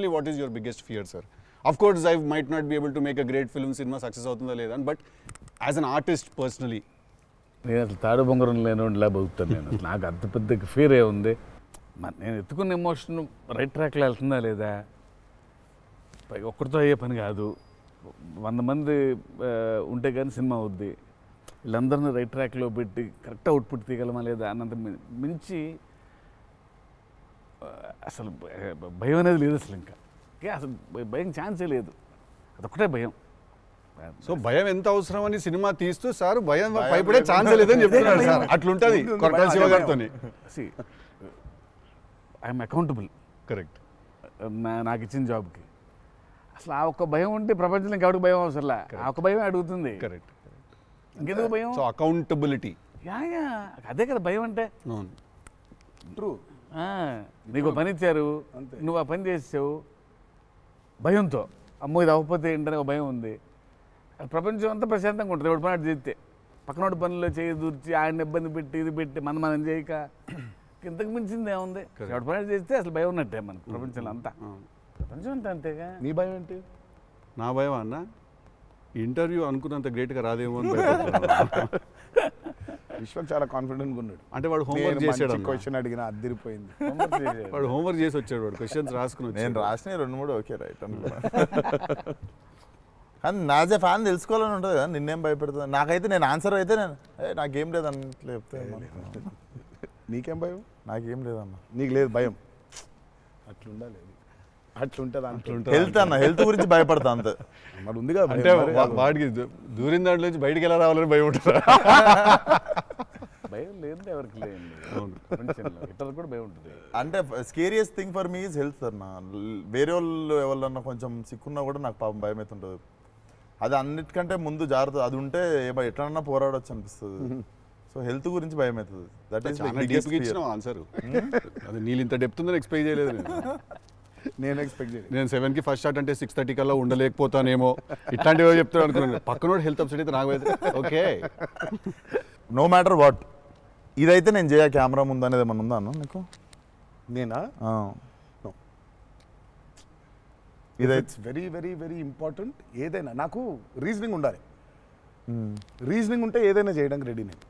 What is your biggest fear, sir? Of course, I might not be able to make a great film, cinema success అవుతుందా లేదా, but as an artist personally. నేను అసలు తాడు బొంగరం లేనిలా బతుకుతాను. నేను నాకు అంత పెద్ద ఫీర్ ఏముంది. నేను ఎత్తుకున్న ఎమోషన్ రైట్ ట్రాక్లో వెళ్తుందా లేదా, పైగా ఒక్కరితో అయ్యే పని కాదు. 100 మంది ఉంటే కానీ సినిమా అవుద్ది. వీళ్ళందరినీ రైట్ ట్రాక్లో పెట్టి కరెక్ట్ అవుట్పుట్ తీయగలమా లేదా అన్నంత మించి అసలు భయం అనేది లేదు అసలు. ఇంకా అసలు భయం ఛాన్సే లేదు. అదొక్కటే భయం. సో భయం ఎంత అవసరం అని సినిమా తీస్తూ సార్ భయం భయపడే ఛాన్స్ లేదని చెప్తున్నాడు సార్. అట్లుంటది కొరటాల శివ గారితో. I'm accountable. కరెక్ట్. నాకు ఇచ్చిన జాబ్కి అసలు ఆ ఒక్క భయం ఉంటే ప్రపంచంలో ఇంకెవరికి భయం అవసరంలా. ఆ ఒక్క భయం అడుగుతుంది. కరెక్ట్. ఇంకెందుకు భయం? So accountability. యా అదే కదా భయం అంటే. ట్రూ. నీకు పని ఇచ్చారు, నువ్వు ఆ పని చేసావు భయంతో. అమ్మో ఇది అవ్వకపోతే ఏంటనే ఒక భయం ఉంది. ప్రపంచం అంతా ప్రశాంతంగా ఉంటుంది ఎవడు పని అటు చేస్తే. పక్కనోడి పనుల్లో చేయి దూర్చి ఆయన ఇబ్బంది పెట్టి ఇది పెట్టి మనం చేయక ఇంతకు మించింది ఏముంది. ఎవడు పని చేస్తే అసలు భయం ఉన్నట్టే మనకు ప్రపంచంలో అంతా. ప్రపంచం అంతా అంతేగా. నీ భయం ఏంటి? నా భయం అన్న ఇంటర్వ్యూ అనుకున్నంత గ్రేట్గా రాదేమో అని. విశ్వక్ చాలా కాన్ఫిడెంట్గా ఉన్నాడు. అంటే వాడు హోంవర్క్ చేసాడు. క్వశ్చన్ అడిగిన అదిరిపోయింది. వాడు హోంవర్క్ చేసి వచ్చాడు. వాడు క్వశ్చన్స్ రాసుకుని. నేను రాసిన 2-3 ఓకే రైట్ అనుకున్నా. కానీ నాజ్ ఏ ఫ్యాన్ తెలుసుకోవాలని ఉంటుంది కదా, నిన్నేం భయపెడుతుంది. నాకైతే నేను ఆన్సర్ అయితే నేను నాకేం లేదన్న చెప్తే. నీకేం భయం? నాకేం లేదన్న. నీకు లేదు భయం? అట్లుండాలి. అట్లుంటుంది. హెల్త్ అన్న, హెల్త్ గురించి భయపడతా అంతే. మరి ఉంది కదా. అంటే వాడికి దూరిన దాంట్లో నుంచి బయటికి ఎలా రావాలని భయం ఉంటుంది. భయం లేదు ఎవరికి లేదు. ఇతరులకు కూడా భయం ఉంటుంది. అంటే scariest thing for me is health sir. నా వేరే వాళ్ళు ఎవరన్నా కొంచెం సిక్కున్నా కూడా నాకు పాపం భయం అవుతుంటుంది. అది అన్నిటికంటే ముందు జాగ్రత్త. అది ఉంటే ఎట్లన్నా పోరాడొచ్చు అనిపిస్తుంది. సో హెల్త్ గురించి భయం అవుతుంది. That is answer. అది నీళ్ళు ఇంత డెప్త్ ఉందని ఎక్స్పెక్ట్ చేయలేదు నేను ఎక్స్పెక్ట్ చేయలేదు. నేను 7కి ఫస్ట్ షాట్ అంటే 6:30 కల్లా ఉండలేకపోతానేమో ఇట్లాంటివి చెప్తాను అనుకున్నాను. పక్కనోడు హెల్త్ అప్సెట్ అయితే నాకు ఓకే. నో మ్యాటర్ వాట్ ఇదైతే నేను చేయ కెమెరా ముందు అనేది ఏమన్నా ఉందా అన్న నీకు? నేనా? It's very very very important. ఏదైనా నాకు రీజనింగ్ ఉండాలి. రీజనింగ్ ఉంటే ఏదైనా చేయడానికి రెడీ నేను.